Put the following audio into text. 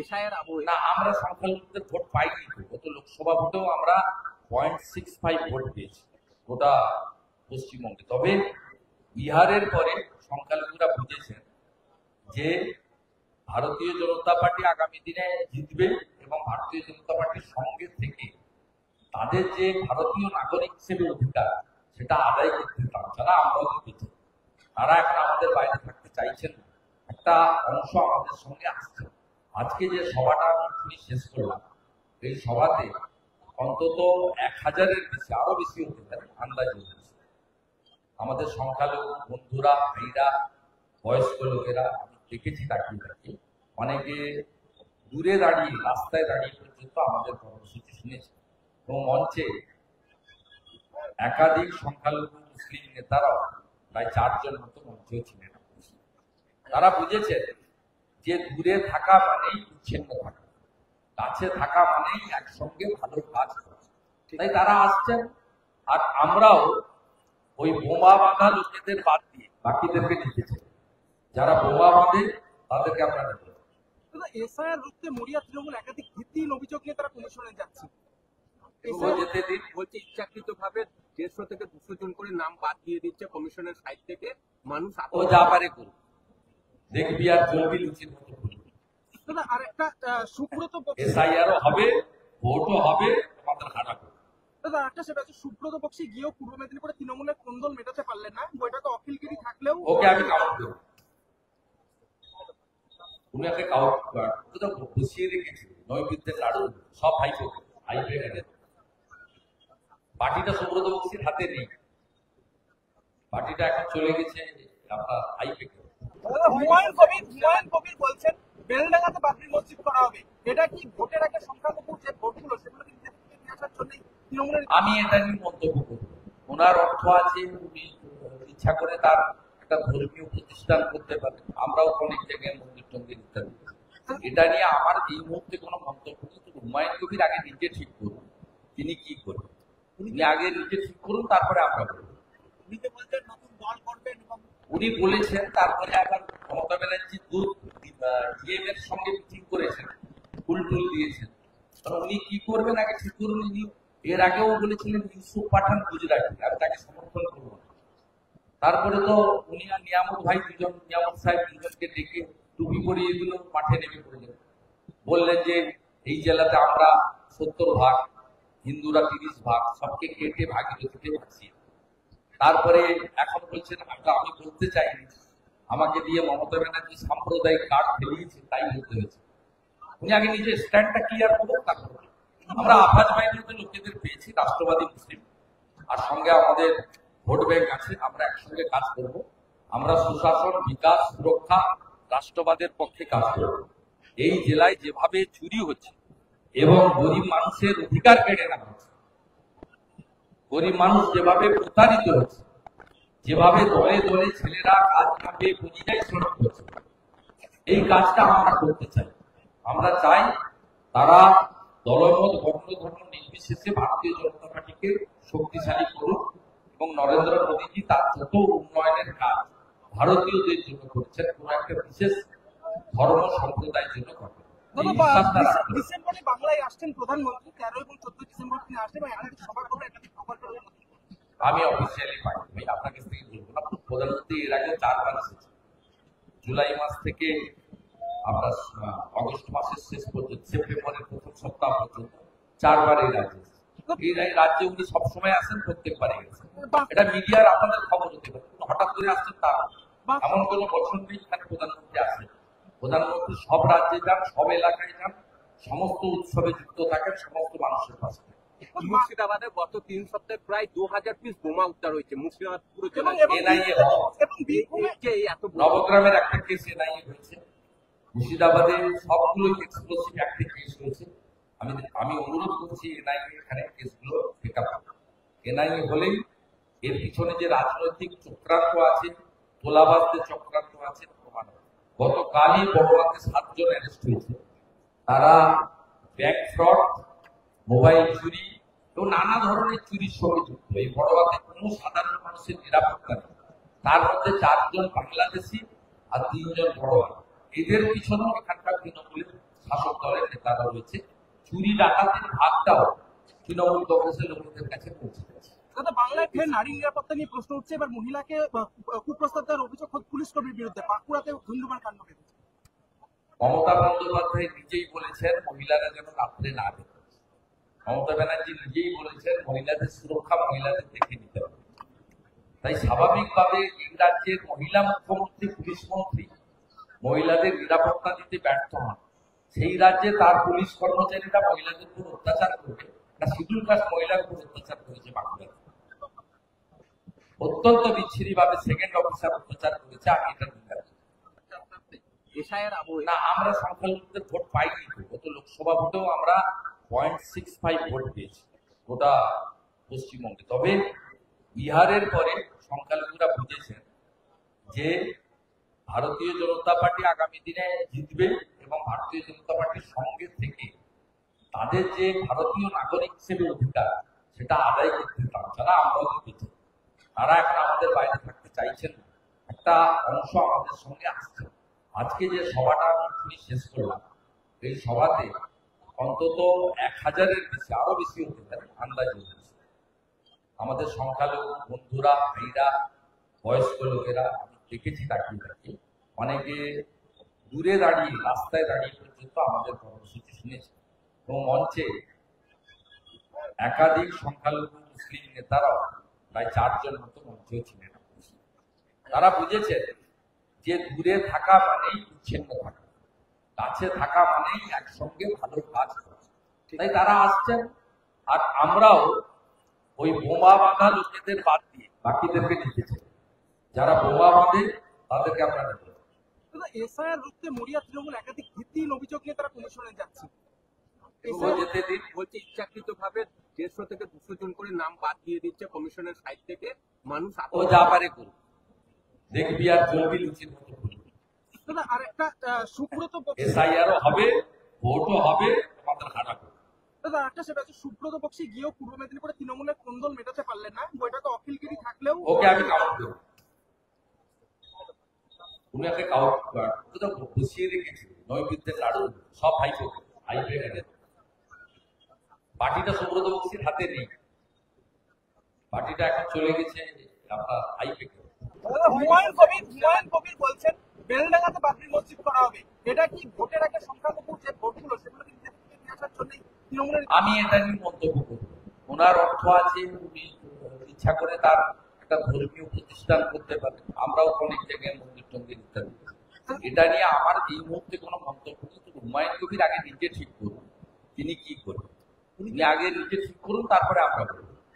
এসআইয়ের আবহে না, আমরা সংখ্যালঘুদের ভোট পাইনি তো। গত লোকসভা ভোটেও আমরা 0.65 ভোট পেয়েছি গোটা পশ্চিমবঙ্গে। তবে বিহারের পরে সংখ্যালঘুরা বুঝেছেন যে ভারতীয় জনতা পার্টি আগামী দিনে জিতবে এবং ভারতীয় জনতা পার্টির সঙ্গে থেকে তাদের যে ভারতীয় নাগরিক হিসেবে অধিকার সেটা আদায় করতে তারা আমরাও দেখেছি। তারা এখন আমাদের বাইরে থাকতে চাইছেন না, একটা অংশ আমাদের সঙ্গে আসছে। আজকে যে সভাটা আমি শেষ করলাম, এই সভাতে অন্তত 1000-এর বেশি, আরো বেশি হতে পারে আন্দাজ হয়েছে আমাদের সংখ্যালঘু বন্ধুরা, ভাইরা, বয়স্ক লোকেরা। আমি দেখেছি তাকিয়ে অনেকে দূরে দাঁড়িয়ে, রাস্তায় দাঁড়িয়ে পর্যন্ত আমাদের কর্মসূচি শুনেছে এবং মঞ্চে একাধিক সংখ্যালঘু মুসলিম নেতারাও প্রায় 4 জন মতো মঞ্চেও ছিলেন। তারা বুঝেছেন যে দূরে থাকা মানেই বিচ্ছিন্ন থাকা, কাছে থাকা মানেই একসঙ্গে ভালো কাজ করা। তাই তারা আসছেন। আর আমরাও ওই বোমা বাঁধা লোকেদের বাদ দিয়ে বাকিদেরকে নিতে চাই। যারা বোমা বাঁধে তাদেরকে আমরা নেব। এসআইআর রুখতে মরিয়া তৃণমূল একাধিক ভিত্তিহীন অভিযোগ নিয়ে তারা কমিশনে যাচ্ছে। বলছে ইচ্ছাকৃতভাবে 150 থেকে 200 জন করে নাম বাদ দিয়ে দিচ্ছে কমিশনের সাইড থেকে। মানুষ ও যা পারে করুক, দেখবি আর চলবি লুচির মতো করবি। আর একটা সুব্রত এসআইআরও হবে, ভোটও হবে, আমাদের হারা করবে। দাদা একটা সেটা হচ্ছে সুব্রত বক্সি গিয়েও পূর্ব মেদিনীপুরে তৃণমূলের কোন্দল মেটাতে পারলেন না। বইটাতে অখিলগিরি থাকলেও ওকে আমি কাউন্ট করব। উনি একটা কাউন্ট তো বসিয়ে রেখেছি, নৈবিদ্যের লাড়ু সব হাইপে গেলে পার্টিটা সুব্রত বক্সির হাতে নেই, পার্টিটা এখন চলে গেছে আপনার হাইপে। হুমায়ুন কবির বলছেন বেলডাঙ্গাতে বাবরি মসজিদ করা হবে। এটা কি ভোটের আগে সংখ্যালঘু যে ভোটগুলো সেগুলো কিন্তু তৃণমূলের? আমি এটা নিয়ে মন্তব্য করব। ওনার অর্থ আছে, উনি ইচ্ছা করে তার একটা ধর্মীয় প্রতিষ্ঠান করতে পারে। আমরাও অনেক জায়গায় মন্দির টন্দির ইত্যাদি। এটা নিয়ে আমার এই মুহূর্তে কোনো মন্তব্য নেই। হুমায়ুন কবির আগে নিজে ঠিক করুন তিনি কি করবেন, উনি আগে নিজে ঠিক করুন, তারপরে আমরা করবো। উনি বলেছেন, তারপরে আবার মমতা ব্যানার্জি ডিএম এর সঙ্গে মিটিং করেছেন, ফুল টুল দিয়েছেন। উনি কি করবেন আগে ঠিক করুন। এর আগেও বলেছিলেন ইউসুফ পাঠান গুজরাটি, আমি তাকে সমর্থন করবো। তারপরে তো উনি আর নিয়ামত ভাই দুজন, নিয়ামত সাহেব দুজনকে ডেকে টুপি পরিয়ে দিল, মাঠে নেমে পড়লেন। বললেন যে এই জেলাতে আমরা 70 ভাগ, হিন্দুরা 30 ভাগ, সবকে কেটে ভাগীরথীতে ভাগছি। তারপরে এখন বলছেন আমি বলতে চাইনি, আমাকে দিয়ে মমতা ব্যানার্জি সাম্প্রদায়িক কার্ড ফেলিয়েছে, তাই বলতে হয়েছে। উনি আগে নিজের স্ট্যান্ডটা ক্লিয়ার করুন, তারপরে আমরা আফাজ বাহিনীতে লোকেদের পেয়েছি, রাষ্ট্রবাদী মুসলিম, আর সঙ্গে আমাদের ভোট ব্যাংক আছে, আমরা একসঙ্গে কাজ করব। আমরা সুশাসন, বিকাশ, সুরক্ষা, রাষ্ট্রবাদের পক্ষে কাজ করব। এই জেলায় যেভাবে চুরি হচ্ছে এবং গরিব মানুষের অধিকার কেড়ে নেওয়া হচ্ছে, গরিব মানুষ যেভাবে প্রতারিত হচ্ছে, যেভাবে দলে দলে ছেলেরা কাজ না পেয়ে পরিযায়ী শ্রমিক হচ্ছে, এই কাজটা আমরা করতে চাই। আমরা চাই তারা দলমত, বর্ণ, ধর্ম নির্বিশেষে ভারতীয় জনতা পার্টিকে শক্তিশালী করুক এবং নরেন্দ্র মোদীজি তার যত উন্নয়নের কাজ ভারতীয়দের জন্য করছেন, কোন একটা বিশেষ ধর্ম সম্প্রদায়ের জন্য করবেন। ডিসেম্বরে বাংলায় আসছেন প্রধানমন্ত্রী, 13 এবং 14 ডিসেম্বর তিনি আসছেন। আমি অফিসিয়ালি পাইনি, আপনার কাছ থেকে বলবো না। প্রধানমন্ত্রী এর আগে 4 বার এসেছে, জুলাই মাস থেকে আপনার অগস্ট মাসের শেষ পর্যন্ত, সেপ্টেম্বরের প্রথম সপ্তাহ পর্যন্ত 4 বার এই রাজ্যে। এই রাজ্যে উনি সবসময় আসেন, প্রত্যেকবারে গেছেন। এটা মিডিয়ার আপনাদের খবর হতে পারে, হঠাৎ করে আসছেন তা এমন কোনো বছর নেই এখানে প্রধানমন্ত্রী আসেন। প্রধানমন্ত্রী সব রাজ্যে যান, সব এলাকায় যান, সমস্ত উৎসবে যুক্ত থাকেন, সমস্ত মানুষের পাশে। মুর্শিদাবাদে গত 3 সপ্তাহে প্রায় 2000 পিস বোমা উদ্ধার হয়েছে মুর্শিদাবাদ পুরো জেলায়। নবগ্রামের একটা কেস এনআইএ হয়েছে, মুর্শিদাবাদে সবগুলো এক্সপ্লোসিভ একটা কেস হয়েছে। আমি অনুরোধ করছি এনআইএ এখানে কেসগুলো পিক আপ। এনআইএ হলেই এর পিছনে যে রাজনৈতিক চক্রান্ত আছে, তোলাবাজদের চক্রান্ত আছে প্রমাণ। গতকালই বড়বাতে 7 জন অ্যারেস্ট হয়েছে। তারা ব্যাংক ফ্রড, মোবাইল চুরি এবং নানা ধরনের চুরির সঙ্গে যুক্ত। এই বড়বাতে কোনো সাধারণ মানুষের নিরাপত্তা নেই। তার মধ্যে 4 জন বাংলাদেশি আর 3 জন বড়বাদ। এদের পিছনেও এখানকার তৃণমূলের শাসক দলের নেতারা রয়েছে, চুরি ডাকাতির ভাগটাও তৃণমূল কংগ্রেসের লোকদের কাছে পৌঁছে গেছে। দাদা, বাংলায় ফের নারী নিরাপত্তা নিয়ে প্রশ্ন উঠছে। এবার মহিলাকে কুপ্রস্তাব দেওয়ার অভিযোগ খোদ পুলিশ কর্মীর বিরুদ্ধে। বাঁকুড়াতে ধুন্ধুমার কাণ্ড ঘটেছে। মমতা বন্দ্যোপাধ্যায় নিজেই বলেছেন মহিলারা যেন রাত্রে না দেখে। মমতা ব্যানার্জি নিজেই বলেছেন মহিলাদের সুরক্ষা মহিলাদের দেখে নিতে হবে। তাই স্বাভাবিকভাবে এই রাজ্যের মহিলা মুখ্যমন্ত্রী, পুলিশ মন্ত্রী মহিলাদের নিরাপত্তা দিতে ব্যর্থ হন। সেই রাজ্যে তার পুলিশ কর্মচারীরা মহিলাদের উপর অত্যাচার করবে না, শিডিউল কাস্ট মহিলার উপর অত্যাচার করেছে বাঁকুড়াতে। অত্যন্ত বিচ্ছিরি ভাবে সেকেন্ড অফিসার অত্যাচার করেছে। আমি এটা নিন্দা করি। না, আমরা সংখ্যালঘুদের ভোট পাইনি তো। গত লোকসভা ভোটেও আমরা 0.65 ভোট পেয়েছি গোটা পশ্চিমবঙ্গে। তবে বিহারের পরে সংখ্যালঘুরা বুঝেছেন যে ভারতীয় জনতা পার্টি আগামী দিনে জিতবে এবং ভারতীয় জনতা পার্টির সঙ্গে থেকে তাদের যে ভারতীয় নাগরিক হিসেবে অধিকার সেটা আদায় করতে চান, যারা আমরাও দেখেছি। তারা এখন আমাদের বাইরে থাকতে চাইছেন না। একটা অংশ আমাদের সঙ্গে আসছে। আজকে যে সভাটা আমরা শেষ করলাম, এই সভাতে অন্তত 1000-এর বেশি, আরো বেশি হতে পারে আন্দাজ হয়েছে। আমাদের সংখ্যালঘু বন্ধুরা, ভাইরা, বয়স্ক লোকেরা, আমি দেখেছি তাকিয়ে অনেকে দূরে দাঁড়িয়ে, রাস্তায় দাঁড়িয়ে পর্যন্ত আমাদের কর্মসূচি শুনেছে এবং মঞ্চে একাধিক সংখ্যালঘু মুসলিম নেতারাও প্রায় 4 জন মতো মঞ্চেও ছিলেন। তারা বুঝেছেন যে দূরে থাকা মানেই বিচ্ছিন্ন থাকা, কাছে থাকা মানেই একসঙ্গে ভালো কাজ করা। তাই তারা আসছেন। আর আমরাও ওই বোমা বাঁধা লোকেদের বাদ দিয়ে বাকিদেরকে নিতে চাই। যারা বোমা বাঁধে তাদেরকে আমরা নেব। এসআইআর রুখতে মরিয়া তৃণমূল একাধিক ভিত্তিহীন অভিযোগ নিয়ে তারা কমিশনে যাচ্ছে। বলছে ইচ্ছাকৃতভাবে 150 থেকে 200 জন করে নাম বাদ দিয়ে দিচ্ছে কমিশনের সাইড থেকে। মানুষ ও যা পারে করুক, দেখবি আর চলবি লুচির মতো করবি। দাদা, আর একটা সুব্রত বক্সি, এসআইআরও হবে, ভোটও হবে, আমাদের হাঁটা করবে। দাদা একটা সেটা হচ্ছে সুব্রত বক্সি গিয়েও পূর্ব মেদিনীপুরে তৃণমূলের কোন্দল মেটাতে পারলেন না। বইটাতে অখিলগিরি থাকলেও ওকে আমি কাউন্ট করবো। উনি একটা কাউন্ট তো বসিয়ে রেখেছিল, নৈবিদ্যের লাড়ু সব হাইপে গেছে। পার্টিটা সুব্রত বক্সির হাতে নেই, পার্টিটা এখন চলে গেছে আপনার হাইপে। হুমায়ুন কবির বলছেন বেলডাঙ্গাতে বাবরি মসজিদ করা হবে। এটা কি ভোটের একটা সংখ্যালঘু যে ভোটগুলো সেগুলো কিন্তু নিয়ে আসার জন্য তৃণমূলের? আমি এটা নিয়ে মন্তব্য করব। ওনার অর্থ আছে, উনি ইচ্ছা করে তার একটা ধর্মীয় প্রতিষ্ঠান করতে পারেন। আমরাও অনেক জায়গায় মন্দির টন্দির ইত্যাদি। এটা নিয়ে আমার এই মুহূর্তে কোনো মন্তব্য নেই। হুমায়ুন কবির আগে নিজে ঠিক করুন তিনি কি করবেন। তিনি আগে নিজে ঠিক করুন, তারপরে আমরা করবো।